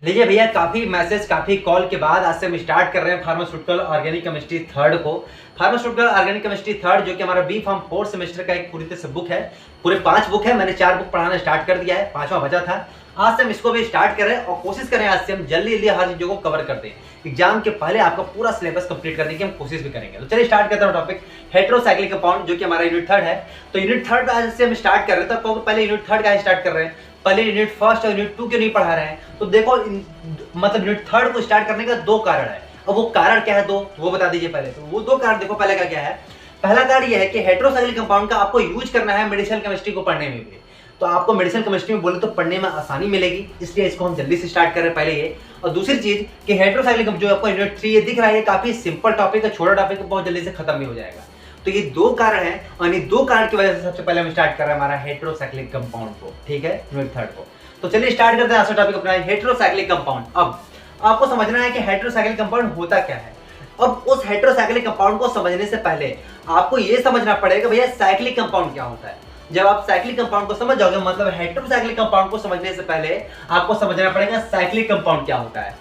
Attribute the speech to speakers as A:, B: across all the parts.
A: लीजिए भैया, काफ़ी मैसेज काफ़ी कॉल के बाद आज से हम स्टार्ट कर रहे हैं फार्मास्यूटिकल ऑर्गेनिक केमिस्ट्री थर्ड को। फार्मास्यूटिकल ऑर्गेनिक केमिस्ट्री थर्ड जो कि हमारा बी फार्म फोर्थ सेमेस्टर का एक पूरी तरह से बुक है। पूरे 5 बुक है, मैंने 4 बुक पढ़ाना स्टार्ट कर दिया है, 5वां बचा था। आज से हम इसको भी स्टार्ट कर रहे हैं और कोशिश करें आज से हम जल्दी जल्दी हर चीज़ों को कवर कर दें। एग्जाम के पहले आपका पूरा सिलेबस कंप्लीट करने की हम कोशिश भी करेंगे। तो चलिए स्टार्ट करते हैं टॉपिक हेटेरोसाइक्लिक कंपाउंड जो कि हमारा यूनिट थर्ड है। तो यूनिट थर्ड आज से हम स्टार्ट कर रहे हैं। तो पहले यूनिट थर्ड का स्टार्ट कर रहे हैं, पहले यूनिट फर्स्ट और यूनिट 2 क्यों नहीं पढ़ा रहे हैं? तो देखो मतलब यूनिट थर्ड को स्टार्ट करने का 2 कारण है। अब वो कारण क्या है, वो बता दीजिए पहले। तो वो 2 कारण देखो, पहले का क्या है। पहला कारण ये है कि हेटेरोसाइक्लिक कंपाउंड का आपको यूज करना है मेडिसिनल केमिस्ट्री को पढ़ने में भी। तो आपको मेडिसिनल केमिस्ट्री में बोले तो पढ़ने में आसानी मिलेगी, इसलिए इसको हम जल्दी से स्टार्ट कर रहे हैं पहले ये। और दूसरी चीज कि हेटेरोसाइक्लिक जो आपको यूनिट 3 ये दिख रहा है, ये काफी सिंपल टॉपिक है, छोटा टॉपिक है, बहुत जल्दी से खत्म भी हो जाएगा। तो ये 2 कारण हैं और इन 2 कारण की वजह से सबसे पहले हम स्टार्ट कर रहे हैं हमारा हेटेरोसाइक्लिक कंपाउंड को, ठीक है, यूनिट थर्ड को। तो चलिए स्टार्ट करते हैं आज का टॉपिक अपना हेटेरोसाइक्लिक कंपाउंड। अब आपको समझना है कि हेटेरोसाइक्लिक कंपाउंड होता क्या है। अब उस हेटेरोसाइक्लिक कंपाउंड को समझने से पहले आपको यह समझना पड़ेगा भैया साइक्लिक कंपाउंड क्या होता है। जब आप साइक्लिक कंपाउंड को समझ जाओगे, मतलब हेटेरोसाइक्लिक कंपाउंड को समझने से पहले आपको समझना पड़ेगा साइक्लिक कंपाउंड क्या होता है।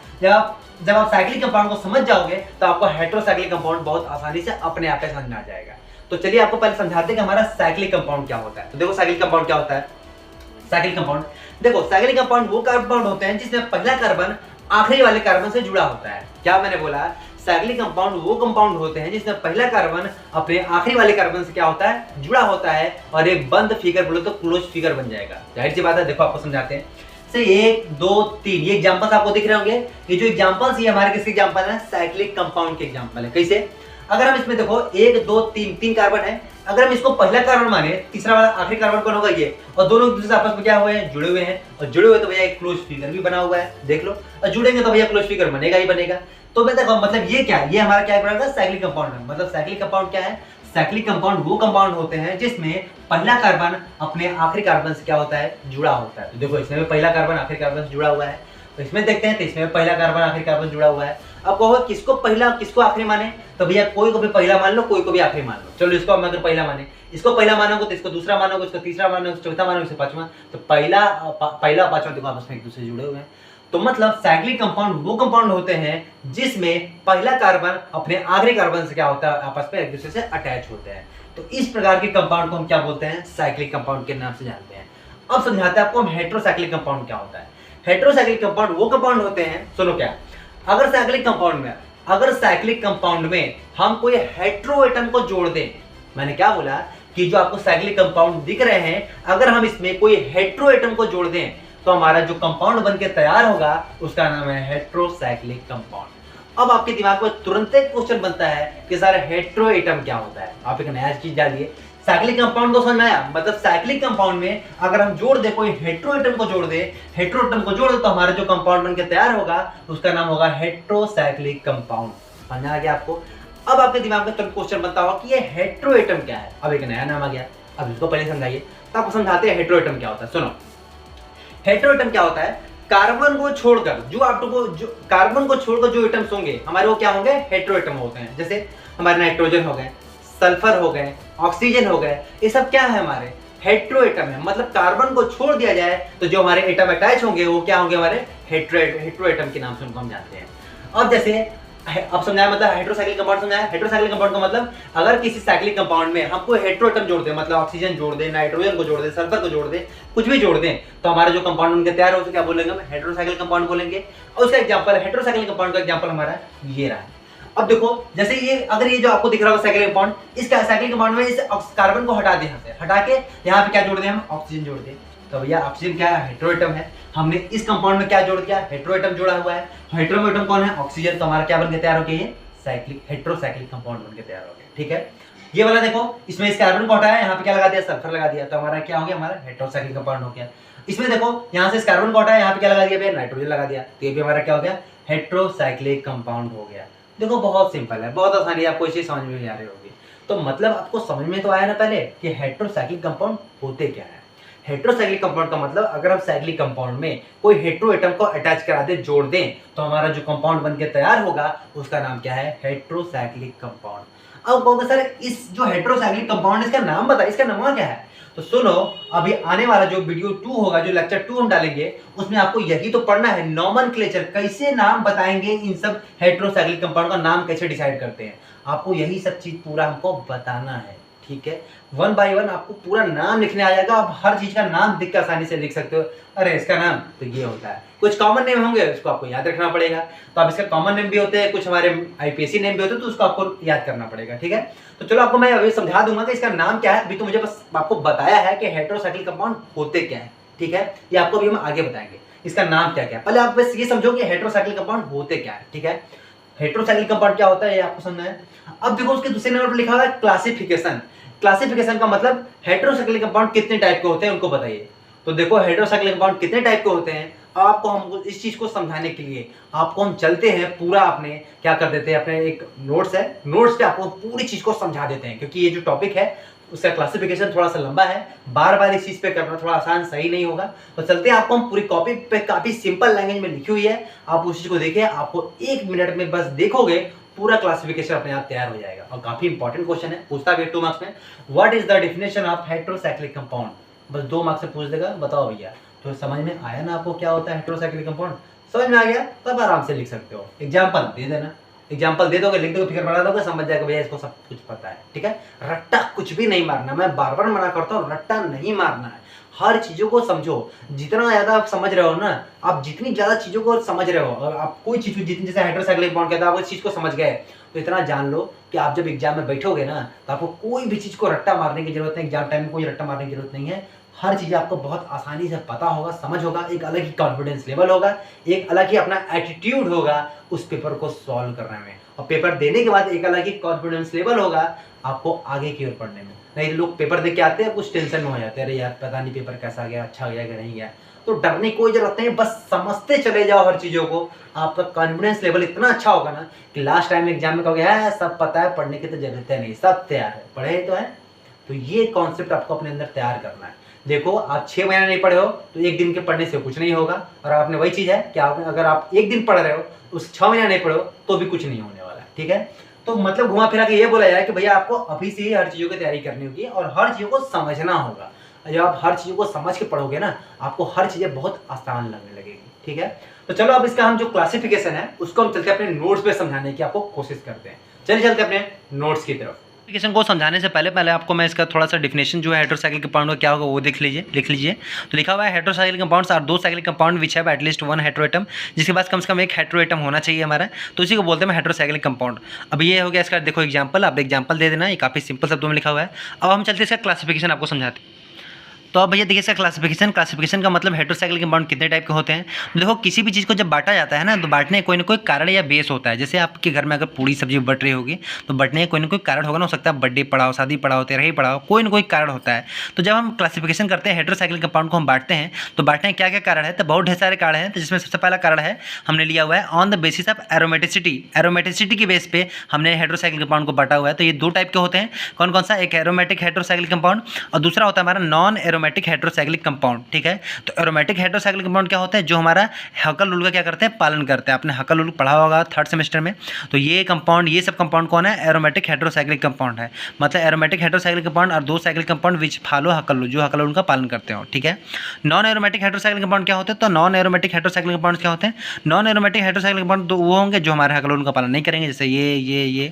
A: जब आप साइक्लिक कंपाउंड को समझ जाओगे तो आपको हेटेरोसाइक्लिक कंपाउंड बहुत आसानी से अपने आप समझ में आ जाएगा। तो चलिए आपको पहले समझाते हैं कि हमारा साइक्लिक कंपाउंड क्या होता है। तो देखो साइक्लिक कंपाउंड क्या होता है। साइक्लिक कंपाउंड देखो, साइक्लिक कंपाउंड वो कंपाउंड होते हैं जिसमें पहला कार्बन आखिरी वाले कार्बन से जुड़ा होता है। क्या मैंने बोला? साइक्लिक कंपाउंड वो कंपाउंड होते हैं जिसमें पहला कार्बन अपने आखिरी वाले कार्बन से क्या होता है, जुड़ा होता है, और एक बंद फिगर बोलो तो क्लोज फिगर बन जाएगा। जाहिर सी बात है, देखो आपको समझाते हैं। से 1 2 3 ये एग्जांपल्स आपको दिख रहे होंगे। ये जो एग्जांपल्स ये हमारे किसके एग्जांपल है? साइक्लिक कंपाउंड के एग्जांपल है। कैसे? अगर हम इसमें देखो 1 2 3 कार्बन है, अगर हम इसको पहला कार्बन माने, तीसरा वाला आखिरी कार्बन कौन होगा? ये। और दोनों एक दूसरे से आपस में क्या हुए हैं? जुड़े हुए हैं। और जुड़े हुए तो भैया एक क्लोज फिगर भी बना हुआ है, देख लो। और जुड़ेंगे तो भैया क्लोज फिगर बनेगा ही बनेगा। तो मैं देखो मतलब ये क्या है, ये हमारा क्या बनेगा? साइक्लिक कंपाउंड है। मतलब साइक्लिक कंपाउंड क्या है? साइक्लिक कंपाउंड वो कंपाउंड होते हैं जिसमें पहला कार्बन अपने आखिरी कार्बन से क्या होता है? जुड़ा होता है। तो देखो इसमें पहला कार्बन आखिरी कार्बन से जुड़ा हुआ है। तो इसमें देखते हैं, तो इसमें पहला कार्बन आखिरी कार्बन जुड़ा हुआ है। अब कहो किसको पहला किसको आखिरी माने? तो भैया कोई को भी पहला मान लो, कोई को भी आखिरी मान लो। चलो इसको हम अगर पहला माने, इसको पहला मानोगे तो इसको दूसरा मानोगे, इसको तीसरा मानोगे, चौथा मानोगे, इसको पांचवा। तो पहला पांचवा देखो आपस में एक दूसरे से जुड़े हुए हैं। तो मतलब साइक्लिक कंपाउंड वो कंपाउंड होते हैं जिसमें पहला कार्बन अपने आखिरी कार्बन से क्या होता है? आपस में एक दूसरे से अटैच होते हैं। तो इस प्रकार के कंपाउंड को हम क्या बोलते हैं? साइक्लिक कंपाउंड के नाम से जानते हैं। अब समझाते हैं आपको हम हेटेरोसाइक्लिक कंपाउंड क्या होता है। हेटेरोसाइक्लिक कंपाउंड वो कंपाउंड होते हैं, सुनो क्या, अगर साइक्लिक कंपाउंड में हम कोई हेटेरो एटम को जोड़ दें, मैंने क्या बोला कि जो आपको साइक्लिक कंपाउंड दिख रहे हैं, अगर हम इसमें कोई हेटेरो एटम को जोड़ दें तो हमारा जो कंपाउंड बनके तैयार होगा उसका नाम है हेटेरोसाइक्लिक कंपाउंड। अब आपके दिमाग में तुरंत एक क्वेश्चन बनता है कि सर हेटेरो एटम क्या होता है? आप एक नया चीज डालिए। साइक्लिक कंपाउंड को समझ में आया? मतलब साइक्लिक कंपाउंड में अगर हम जोड़ दे, कोई हेटेरो एटम को जोड़ दे, तो हमारा जो कंपाउंड बनके तैयार होगा उसका नाम होगा हेटेरोसाइक्लिक कंपाउंड। समझ आ गया आपको? अब आपके दिमाग में तुरंत क्वेश्चन बनता होगा कि ये हेटेरो एटम क्या है? अब एक नया नाम आ गया। अब इसको पहले समझाइए, तो आपको समझाते हैं हेटेरो एटम क्या होता है। सुनो, हेटेरो एटम क्या होता है? कार्बन को छोड़कर जो कार्बन को छोड़कर जो एटम्स होंगे हमारे, वो क्या होंगे? हेटेरो एटम होते हैं। जैसे हमारे नाइट्रोजन हो गए, सल्फर हो गए, ऑक्सीजन हो गए, ये सब क्या है? हमारे हेटेरो एटम है। मतलब कार्बन को छोड़ दिया जाए तो जो हमारे एटम अटैच होंगे वो क्या होंगे? हमारे हेटेरो एटम के नाम से उनको हम जानते हैं। अब जैसे अब समझाया, मतलब हेटेरोसाइक्लिक कंपाउंड समझाया। हेटेरोसाइक्लिक कंपाउंड का मतलब अगर किसी साइक्लिक कंपाउंड में हम कोई हेटेरो एटम जोड़ दें, मतलब ऑक्सीजन जोड़ दें, नाइट्रोजन को जोड़ दें, सल्फर को जोड़ दें, कुछ भी जोड़ दें, तो हमारा जो कंपाउंड उनके तैयार हो, क्या बोलेंगे? हम हेटेरोसाइक्लिक कंपाउंड बोलेंगे। और उसका एग्जांपल, हेटेरोसाइक्लिक कंपाउंड का एग्जांपल हमारा ये रहा है। अब देखो जैसे ये, अगर ये जो आपको दिख रहा है साइक्लिक कंपाउंड, इस साइक्लिक कंपाउंड में इस कार्बन को हटा दें, यहाँ से हटा के यहाँ पे क्या जोड़ दें? हम ऑक्सीजन जोड़ दें। तो भैया ऑक्सीजन क्या है? हेटेरो एटम है। हमने इस कंपाउंड में क्या जोड़ दिया? हेटेरो एटम जोड़ा हुआ है। हेटेरो एटम कौन है? ऑक्सीजन। तो हमारा क्या बनकर तैयार हो गया? ये साइक्लिक हेटेरोसाइक्लिक कंपाउंड बनके तैयार हो गया। ठीक है, ये वाला देखो, इसमें इस कार्बन को हटाया, यहाँ पे क्या लगा दिया? सल्फर लगा दिया। तो हमारा क्या हो गया? हमारा हेटेरोसाइक्लिक कंपाउंड हो गया। इसमें देखो यहाँ से इस कार्बन को हटाया, यहाँ पे क्या लगा दिया? भैया नाइट्रोजन लगा दिया। तो ये भी हमारा क्या हो गया? हेटेरोसाइक्लिक कंपाउंड हो गया। देखो बहुत सिंपल है, बहुत आसानी है, आपको इसे समझ में आ रही होगी। तो मतलब आपको समझ में तो आया ना पहले कि हेटेरोसाइक्लिक कंपाउंड होते क्या है। हेटेरोसाइक्लिक कंपाउंड का मतलब अगर हम साइक्लिक कंपाउंड में कोई हेटेरो एटम को अटैच करा दें, जोड़ दें, तो हमारा जो कंपाउंड बनके तैयार होगा उसका नाम क्या है? Heterocyclic compound. अब कहोगे सर इस जो हेटेरोसाइक्लिक कंपाउंड, इसका नाम बता, इसका नाम क्या है? तो सुनो, अभी आने वाला जो वीडियो 2 होगा, जो लेक्चर 2 हम डालेंगे, उसमें आपको यही तो पढ़ना है, नॉमेनक्लेचर, कैसे नाम बताएंगे, इन सब हेटेरोसाइक्लिक कंपाउंड का नाम कैसे डिसाइड करते हैं, आपको यही सब चीज पूरा हमको बताना है। ठीक है, 1 बाय 1 आपको पूरा नाम लिखने आ जाएगा, आप हर चीज का नाम देख के आसानी से लिख सकते हो। अरे इसका नाम तो ये होता है, कुछ कॉमन नेम होंगे उसको आपको याद रखना पड़ेगा, तो अब इसका कॉमन नेम भी होते हैं, कुछ हमारे आईपीएससी नेम भी होते हैं, तो उसको आपको याद करना पड़ेगा। ठीक है, तो चलो आपको मैं अभी समझा दूंगा कि इसका नाम क्या है। अभी तो मुझे बस आपको बताया है कि हेटेरोसाइक्लिक कंपाउंड होते क्या है। ठीक है, ये आपको अभी हम आगे बताएंगे इसका नाम क्या क्या है। पहले आप बस ये समझो कि हेटेरोसाइक्लिक कंपाउंड होते क्या है। ठीक है, हेटेरोसाइक्लिक कंपाउंड क्या होता है ये आपको समझना है। अब देखो उसके दूसरे नंबर पर लिखा हुआ है क्लासिफिकेशन। क्लासिफिकेशन का मतलब हेटेरोसाइक्लिक कंपाउंड कितने टाइप के होते हैं उनको बताइए। तो देखो हेटेरोसाइक्लिक कंपाउंड कितने टाइप के होते हैं, आपको हम इस चीज को समझाने के लिए आपको हम चलते हैं पूरा, अपने क्या कर देते हैं, अपने एक नोट्स है, नोट्स पे आपको पूरी चीज को समझा देते हैं, क्योंकि ये जो टॉपिक है उसका क्लासिफिकेशन थोड़ा सा लंबा है, बार बार इस चीज पे करना थोड़ा आसान सही नहीं होगा। तो चलते हैं, आपको हम पूरी कॉपी पे काफी सिंपल लैंग्वेज में लिखी हुई है, आप उस चीज को देखिए, आपको 1 मिनट में बस देखोगे पूरा क्लासिफिकेशन अपने आप तैयार हो जाएगा। और काफी इंपॉर्टेंट क्वेश्चन है, पूछता भी 2 मार्क्स में, what is the definition of heterocyclic compound, बस 2 मार्क्स से पूछ देगा, बताओ भैया। तो समझ में आया ना आपको क्या होता है हेटेरोसाइक्लिक कंपाउंड, समझ में आ गया, तब आराम से लिख सकते हो। एग्जाम्पल दे देना, एग्जाम्पल दे दोगे, लिख दोगे, फिगर बना दोगे, समझ जाएगा भैया इसको सब कुछ पता है। ठीक है, रट्टा कुछ भी नहीं मारना, मैं बार बार मना करता हूँ, रट्टा नहीं मारना है, हर चीजों को समझो। जितना ज्यादा आप समझ रहे हो ना, आप जितनी ज्यादा चीजों को समझ रहे हो, और आप कोई चीज जितनी, जैसे हेटेरोसाइक्लिक कंपाउंड कहता है, आप उस चीज को समझ गए, तो इतना जान लो कि आप जब एग्जाम में बैठोगे ना, तो आपको कोई भी चीज को रट्टा मारने की जरूरत नहीं, एग्जाम टाइम में कोई रट्टा मारने की जरूरत नहीं है। हर चीज़ आपको बहुत आसानी से पता होगा, समझ होगा, एक अलग ही कॉन्फिडेंस लेवल होगा, एक अलग ही अपना एटीट्यूड होगा उस पेपर को सॉल्व करने में, और पेपर देने के बाद एक अलग ही कॉन्फिडेंस लेवल होगा आपको आगे की ओर पढ़ने में। नहीं लोग पेपर दे के आते हैं कुछ टेंशन में हो जाते हैं, अरे यार पता नहीं पेपर कैसा गया, अच्छा गया कि नहीं गया। तो डरने की कोई जरूरत नहीं, बस समझते चले जाओ हर चीज़ों को, आपका कॉन्फिडेंस लेवल इतना अच्छा होगा ना कि लास्ट टाइम एग्जाम में कहोगे है सब पता है, पढ़ने की तो जरूरत है नहीं, सब तैयार है, पढ़े तो है। तो ये कॉन्सेप्ट आपको अपने अंदर तैयार करना है। देखो आप 6 महीने नहीं पढ़े हो तो एक दिन के पढ़ने से कुछ नहीं होगा, और आपने वही चीज़ है कि आपने अगर आप एक दिन पढ़ रहे हो उस 6 महीने नहीं पढ़े हो तो भी कुछ नहीं होने वाला। ठीक है, तो मतलब घुमा फिरा के ये बोला जाए कि भैया आपको अभी से ही हर चीज़ों की तैयारी करनी होगी और हर चीज़ों को समझना होगा। जब आप हर चीज़ों को समझ के पढ़ोगे ना, आपको हर चीज़ें बहुत आसान लगने लगेगी। ठीक है, तो चलो अब इसका हम जो क्लासिफिकेशन है उसको हम चलते अपने नोट्स पे समझाने की आपको कोशिश करते हैं। चलिए चलते अपने नोट्स की तरफ। क्लासिफिकेशन को समझाने से पहले आपको मैं इसका थोड़ा सा डिफिनेशन जो है हेटेरोसाइक्लिक कंपाउंड का क्या होगा वो लिख लीजिए। तो लिखा हुआ है हेटेरोसाइक्लिक कंपाउंड्स आर दो cyclic compound which have at least 1 heteroatom, जिसके पास कम से कम एक हेटेरोएटम होना चाहिए हमारा, तो इसी को बोलते हैं हेटेरोसाइक्लिक कंपाउंड। अब ये हो गया इसका, देखो एग्जांपल, आप एग्जांपल दे देना, ये काफ़ी सिंपल शब्दों में लिखा हुआ है। अब हम चलते इसका क्लासिफिकेशन आपको समझाते हैं। तो अब भैया देखिए इसका क्लासिफिकेशन का मतलब हेटेरोसाइक्लिक कंपाउंड कितने टाइप के होते हैं। देखो किसी भी चीज़ को जब बांटा जाता है ना, तो बांटने कोई ना कोई कारण या बेस होता है। जैसे आपके घर में अगर पूरी सब्जी बट रही होगी तो बटने कोई ना कोई कारण होगा ना, हो सकता है बर्थडे पड़ा हो, शादी पड़ा हो, तेरह पड़ा हो, कोई ना कोई कारण होता है। तो जब हम क्लासिफिकेशन करते हैं हेटेरोसाइक्लिक कंपाउंड को हम बांटते हैं, तो बांटने के क्या क्या कारण है, तो बहुत ढेर सारे कारण हैं। तो जिसमें सबसे पहला कारण है हमने लिया हुआ है on the basis of aromaticity, aromaticity की बेस पे हमने हेटेरोसाइक्लिक कंपाउंड को बांटा हुआ है। तो ये 2 टाइप के होते हैं, कौन कौन सा, एक एरोमेटिक हेटेरोसाइक्लिक कंपाउंड और दूसरा होता है हमारा नॉन एरोमेटिक हेटेरोसाइक्लिक कंपाउंड। ठीक है, तो एरोमेटिक हेटेरोसाइक्लिक कंपाउंड क्या होता है, जो हमारा हकल रूल का क्या करते हैं, पालन करते हैं। आपने हकल रूल पढ़ा होगा 3rd सेमेस्टर में। तो ये कंपाउंड, ये सब कंपाउंड कौन है, एरोमेटिक हेटेरोसाइक्लिक कंपाउंड है। मतलब एरोमेटिक हेटेरोसाइक्लिक कंपाउंड और 2 cyclic compound which follow हकल rule, जो हकल रूल का पालन करते हो। ठीक है, नॉन एरोमेटिक हेटेरोसाइक्लिक कंपाउंड क्या होते हैं, तो नॉन एरोमेटिक हेटेरोसाइक्लिक कंपाउंड क्या होते हैं, नॉन एरोमेटिक हेटेरोसाइक्लिक कंपाउंड तो वो होंगे जो हमारे हकल रूल का पालन नहीं करेंगे, जैसे ये।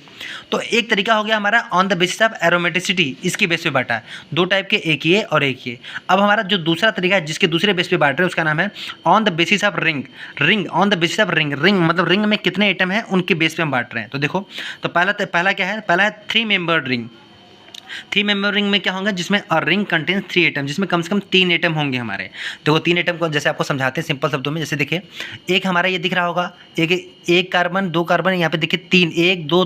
A: तो एक तरीका हो गया हमारा on the basis of aromaticity, इसकी बेस पे बांटा है। 2 टाइप के, एक ये और एक ये। अब हमारा जो दूसरा तरीका है जिसके दूसरे बेस पे बांट रहे हैं उसका नाम है on the basis of ring on the basis of ring मतलब रिंग में कितने आइटम हैं उनके बेस पे हम बांट रहे हैं। तो देखो, तो पहला क्या है, पहला है 3 मेंबर्ड रिंग। 3 मेंबर रिंग में क्या होगा, जिसमें अ रिंग कंटेन्स 3 एटम, जिसमें कम से कम 3 एटम होंगे हमारे। देखो 3 एटम को जैसे आपको समझाते हैं सिंपल शब्दों में, जैसे देखिए एक हमारा ये दिख रहा होगा, एक कार्बन 2 कार्बन, यहाँ पे देखिए 3, 1 2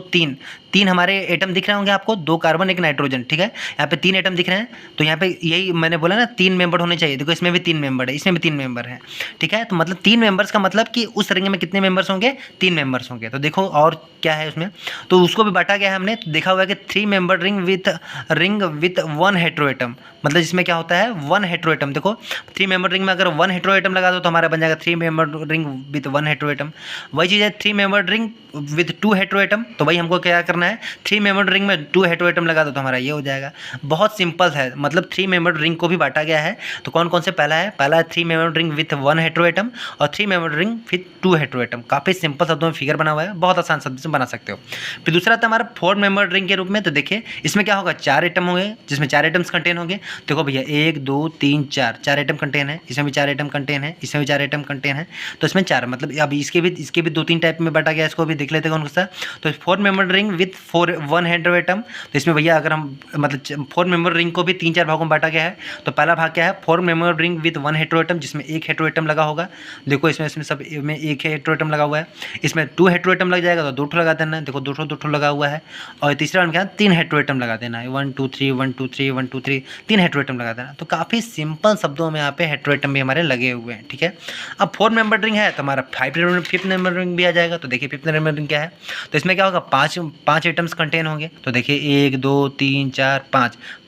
A: 3 हमारे एटम दिख रहे होंगे आपको, 2 कार्बन 1 नाइट्रोजन। ठीक है, यहाँ पे 3 एटम दिख रहे हैं। तो यहाँ पे यही मैंने बोला ना 3 मेंबर होने चाहिए। देखो इसमें भी 3 मेंबर है, इसमें भी 3 मेंबर है। ठीक है, तो मतलब 3 मेंबर्स का मतलब कि उस रिंग में कितने मेंबर्स होंगे, 3 मेंबर्स होंगे। तो देखो और क्या है उसमें, तो उसको भी बांटा गया है हमने। तो देखा हुआ है कि 3 member ring with ring with one heteroatom, मतलब जिसमें क्या होता है वन हेटेरोएटम। देखो 3 मेंबर रिंग में अगर वन हेटेरोएटम लगा दो तो हमारा बन जाएगा 3 member ring with one heteroatom. वही चीज़ है 3 मेंबर रिंग विथ 2 हेटेरोएटम, तो वही हमको क्या करना है 3 मेंबर रिंग में 2 हेटेरोएटम लगा दो तो हमारा ये हो जाएगा। बहुत सिंपल है, मतलब 3 मेंबर रिंग को भी बांटा गया है। तो कौन कौन से पहला है 3 member ring with one heteroatom और 3 मेंबर रिंग विथ 2 हेटेरोएटम। काफ़ी सिंपल शब्दों में फिगर बना हुआ है, बहुत आसान शब्द से बना सकते हो। फिर दूसरा था हमारा 4 मेंबर रिंग के रूप में। तो देखिए इसमें क्या होगा 4 आइटम होंगे, जिसमें 4 आइटम्स कंटेन होंगे। देखो भैया 1 2 3 4 आइटम कंटेन है, इसमें भी 4 आइटम कंटेन है, इसमें भी 4 आइटम कंटेन है। तो इसमें 4 मतलब अब इसके भी 2-3 टाइप में बांटा गया, इसको भी देख लेते हैं कौन सा। तो 4 member ring with 4 one heteroatom. तो इसमें भैया अगर हम मतलब 4 मेंबर रिंग को भी 3-4 भागों में बांटा गया है। तो पहला भाग क्या है 4 member ring with one heteroatom, जिसमें 1 हेटेरोएटम लगा होगा। देखो इसमें सब में 1 हेटेरोएटम लगा हुआ है। इसमें 2 हेटेरोएटम लग जाएगा तो 2 ठो लगा देना है। देखो 2 ठो लगा हुआ है। और तीसरा में क्या 3 हेटेरोएटम लगा देना है, 1 2 3 1 2 3 1 2 3 3 हेटेरोएटम लगा देना। तो काफ़ी सिंपल शब्दों में यहाँ पे हेटेरोएटम भी हमारे लगे हुए हैं, ठीक है। अब 4 मेंबर रिंग है तो हमारा 5th मेंबर रिंग भी आ जाएगा। तो देखिए 5th मेंबर रिंग क्या है, तो इसमें क्या होगा 5 आइटम्स कंटेन होंगे। तो देखिए 1 2 3 4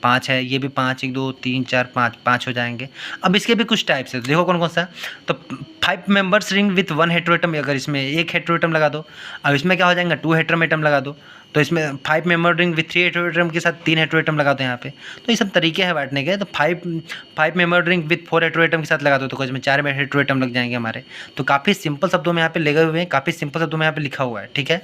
A: 5 है, ये भी 5 1 2 3 4 5 हो जाएंगे। अब इसके भी कुछ टाइप्स है, तो देखो कौन कौन सा। तो 5 members ring with one heteroatom, अगर इसमें 1 हेटेरोएटम लगा दो। अब इसमें क्या हो जाएगा 2 हेटेरोएटम लगा दो। तो इसमें 5 मेंबर रिंग विथ 3 हेटेरोएटम के साथ 3 हेटेरोएटम लगा दो यहाँ पे। तो ये सब तरीके हैं बांटने के। तो 5 मेंबर रिंग विथ 4 हेटेरोएटम के साथ लगा दो तो इसमें 4 हेटेरोएटम लग जाएंगे हमारे। तो काफ़ी सिंपल शब्दों में यहाँ पे लगे हुए हैं, काफ़ी सिंपल शब्दों में यहाँ पे लिखा हुआ है, ठीक है।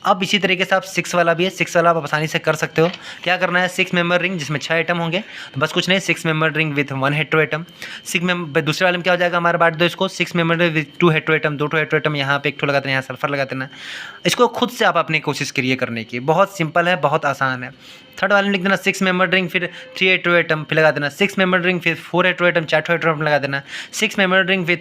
A: अब इसी तरीके से आप 6 वाला भी है, 6 वाला आप आसानी से कर सकते हो। क्या करना है 6 मेंबर रिंग जिसमें 6 आइटम होंगे। तो बस कुछ नहीं 6 member ring with one heteroatom. 6 member दूसरे वाले में क्या हो जाएगा हमारा बांट दो इसको 6 मेंबर विथ 2 हेटेरोएटम, 2 हेटेरोएटम यहाँ पे 1 ठो लगा देना, यहाँ सल्फर लगा देना। इसको खुद से आप अपनी कोशिश करिए करने की, बहुत सिंपल है, बहुत आसान है। थर्ड वाले में लिख देना 6 मेंबर रिंग फिर 3 हेटेरोएटम फिर लगा देना, 6 मेंबर रिंग फिर 4 हेटेरोएटम 4 हेटेरोएटम लगा देना, 6 मेंबर रिंग विथ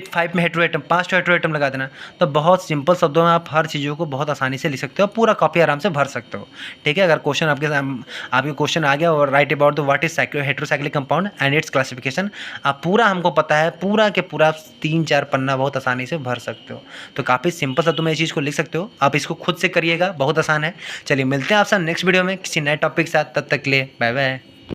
A: 5 में हेटेरोएटम 5 हेटेरोएटम लगा देना। तो बहुत सिंपल शब्दों में आप हर चीज़ों को बहुत आसानी से लिख सकते हो, पूरा कॉपी आराम से भर सकते हो, ठीक है। अगर क्वेश्चन आपके क्वेश्चन आ गया और right about the what is heterocyclic compound and it's classification, आप पूरा हमको पता है, पूरा के पूरा 3-4 पन्ना बहुत आसानी से भर सकते हो। तो काफ़ी सिंपल शब्दों में इस चीज़ को लिख सकते हो, आप इसको खुद से करिएगा, बहुत आसान है। चलिए मिलते हैं आपसे नेक्स्ट वीडियो में किसी नए टॉपिक के साथ, तब तक के लिए बाय बाय।